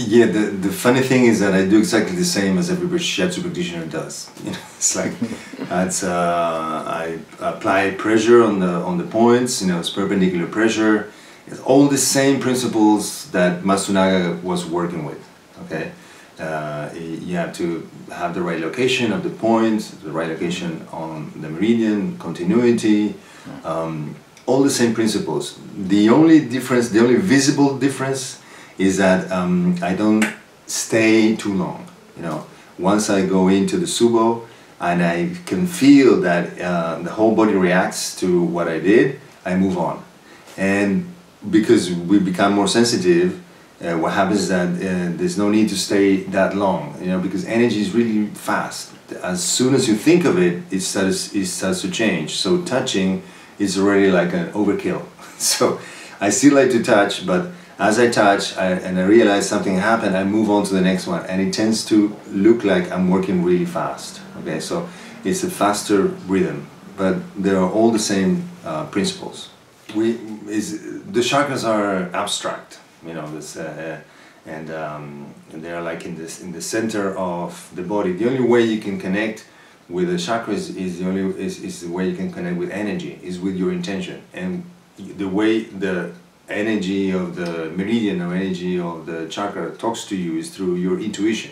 Yeah, the funny thing is that I do exactly the same as every Shiatsu practitioner does. You know, it's like I apply pressure on the points. You know, it's perpendicular pressure. It's all the same principles that Matsunaga was working with. Okay, you have to have the right location of the point, the right location on the meridian, continuity. All the same principles. The only difference, the only visible difference, is that I don't stay too long. You know, once I go into the Subo and I can feel that the whole body reacts to what I did, I move on. And because we become more sensitive, what happens is that there's no need to stay that long. You know, because energy is really fast. As soon as you think of it, it starts to change. So touching is already like an overkill. So I still like to touch, but as I touch and I realize something happened, I move on to the next one, and it tends to look like I'm working really fast. Okay, so it's a faster rhythm, but they are all the same principles. The chakras are abstract, you know, and they are like in the center of the body. The only way you can connect with the chakras is the way you can connect with energy, is with your intention, and the way the energy of the meridian or energy of the chakra talks to you is through your intuition.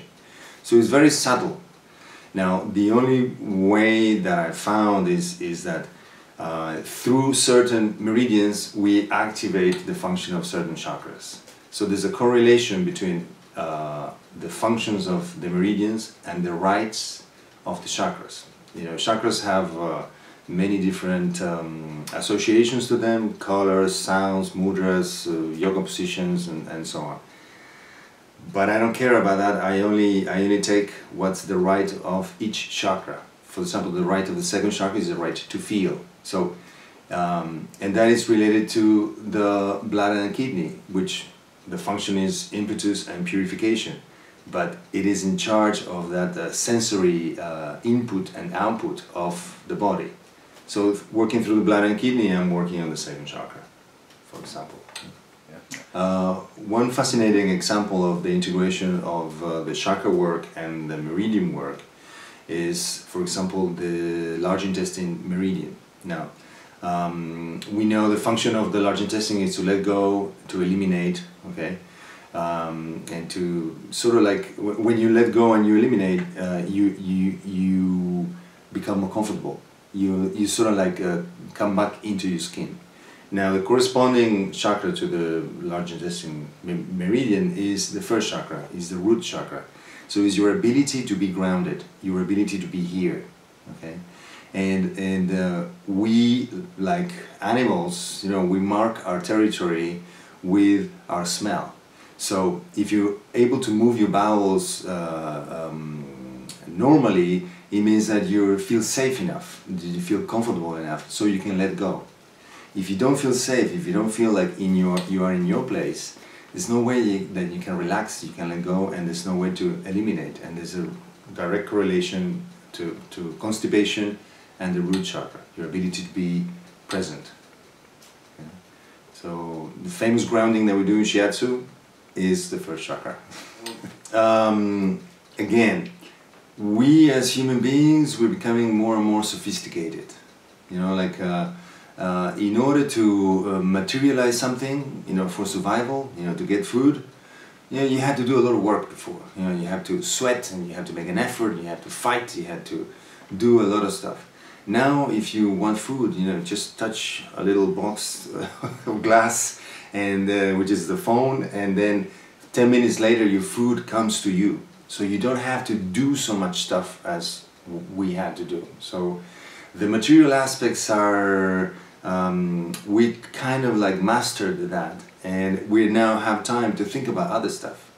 So it's very subtle. Now, the only way that I found is that through certain meridians we activate the function of certain chakras. So there's a correlation between the functions of the meridians and the rights of the chakras. You know, chakras have many different associations to them: colors, sounds, mudras, yoga positions, and so on. But I don't care about that. I only take what's the right of each chakra. For example, the right of the second chakra is the right to feel. So, and that is related to the bladder and kidney, which the function is impetus and purification. But it is in charge of that sensory input and output of the body. So working through the bladder and kidney, I'm working on the second chakra, for example. Yeah. One fascinating example of the integration of the chakra work and the meridian work is, for example, the large intestine meridian. Now, we know the function of the large intestine is to let go, to eliminate, okay? And to sort of like, when you let go and you eliminate, you become more comfortable. You sort of like come back into your skin. Now, the corresponding chakra to the large intestine meridian is the first chakra, is the root chakra. So it's your ability to be grounded, your ability to be here, okay? And we, like animals, you know, we mark our territory with our smell. So if you're able to move your bowels normally, it means that you feel safe enough, you feel comfortable enough, so you can let go. If you don't feel safe, if you don't feel like you are in your place, there's no way that you can relax, you can let go, and there's no way to eliminate. And there's a direct correlation to constipation and the root chakra, your ability to be present. Yeah. So the famous grounding that we do in Shiatsu is the first chakra. Again, we as human beings, we're becoming more and more sophisticated. You know, like in order to materialize something, you know, for survival, you know, to get food, you know, you had to do a lot of work before. You know, you have to sweat and you have to make an effort, you have to fight, you have to do a lot of stuff. Now, if you want food, you know, just touch a little box of glass, and which is the phone, and then 10 minutes later your food comes to you. So you don't have to do so much stuff as we had to do. So the material aspects are, we kind of like mastered that, and we now have time to think about other stuff.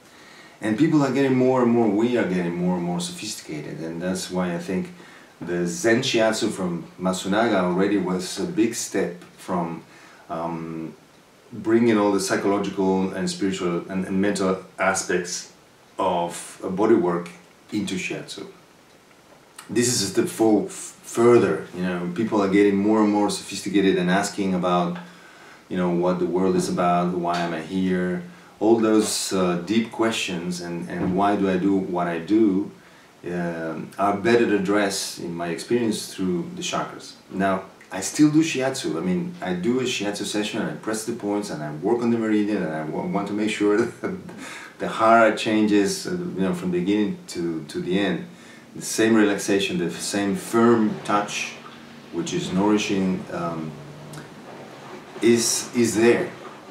And people are getting more and more, we are getting more and more sophisticated, and that's why I think the Zen Shiatsu from Matsunaga already was a big step from bringing all the psychological and spiritual and mental aspects of bodywork into Shiatsu. this is a step further. You know, people are getting more and more sophisticated and asking about, you know, what the world is about, why am I here, all those deep questions, and why do I do what I do, are better addressed, in my experience, through the chakras. Now, I still do shiatsu. I mean, I do a shiatsu session and I press the points and I work on the meridian, and I want to make sure that the hara changes, you know, from the beginning to the end. The same relaxation, the same firm touch, which is nourishing, is there,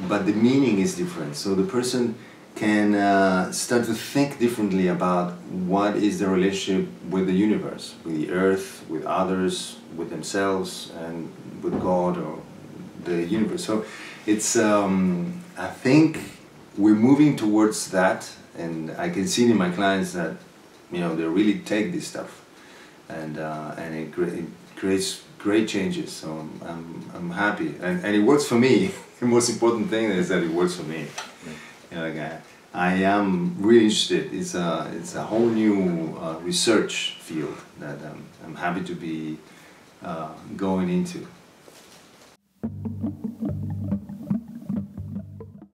but the meaning is different. So the person can start to think differently about what is the relationship with the universe, with the earth, with others, with themselves, and with God or the universe. So it's, I think we're moving towards that, and I can see in my clients that, you know, they really take this stuff, and it creates great changes. So I'm happy, and it works for me. The most important thing is that it works for me. You know, like I am really interested. It's a whole new research field that I'm happy to be going into.